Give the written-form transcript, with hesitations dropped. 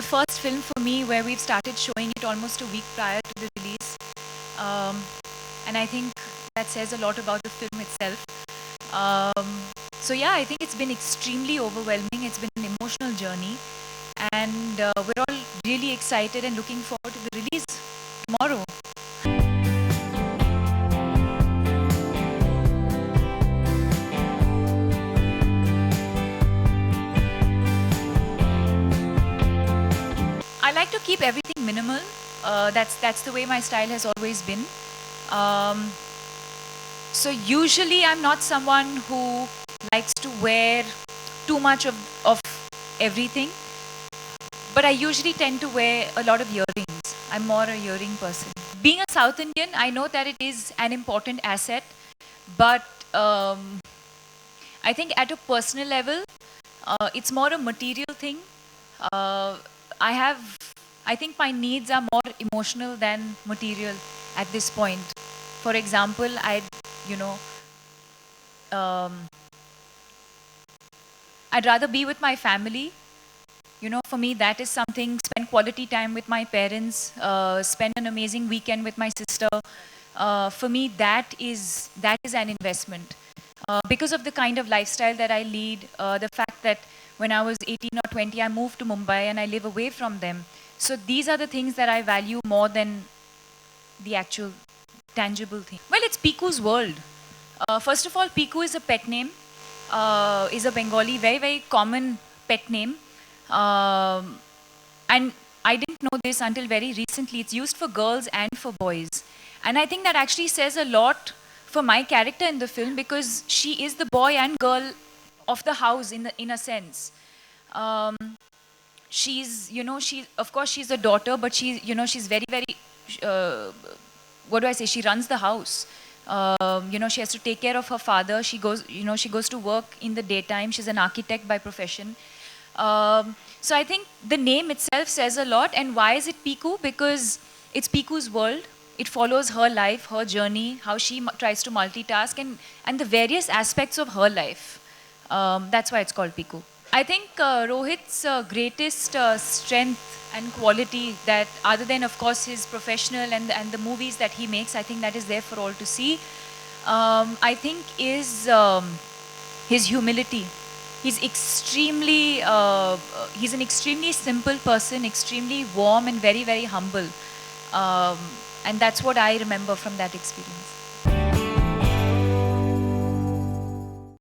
the first film for me where we've started showing it almost a week prior to the release. Um, and I think that says a lot about the film itself. Um, so yeah, I think it's been extremely overwhelming. It's been an emotional journey. And we're all really excited and looking forward to the release tomorrow. I like to keep everything minimal. That's the way my style has always been. Um, so usually I'm not someone who likes to wear too much of everything. But I usually tend to wear a lot of earrings. I'm more a earring person. Being a South Indian, I know that it is an important asset, but I think at a personal level, it's more a material thing. Uh, I think my needs are more emotional than material at this point. For example, you know, um, I'd rather be with my family. For me, that is something, spend quality time with my parents, spend an amazing weekend with my sister. For me, that is an investment. Because of the kind of lifestyle that I lead, the fact that when I was 18 or 20, I moved to Mumbai and I live away from them. So these are the things that I value more than the actual tangible thing. Well, it's Piku's world. First of all, Piku is a pet name, is a Bengali, very, very common pet name. And I didn't know this until very recently. It's used for girls and for boys. And I think that actually says a lot for my character in the film, because she is the boy and girl of the house in a sense. Um, of course she's a daughter, but she's very, very, uh, what do I say? She runs the house. She has to take care of her father. She goes to work in the daytime. She's an architect by profession. So I think the name itself says a lot. And why is it Piku? Because it's Piku's world. It follows her life, her journey, how she tries to multitask, and the various aspects of her life. That's why it's called Piku. I think Rohit's greatest strength and quality, that other than of course his professional and the movies that he makes, I think that is there for all to see. I think is his humility. He's he's an extremely simple person, extremely warm and very, very humble. And that's what I remember from that experience.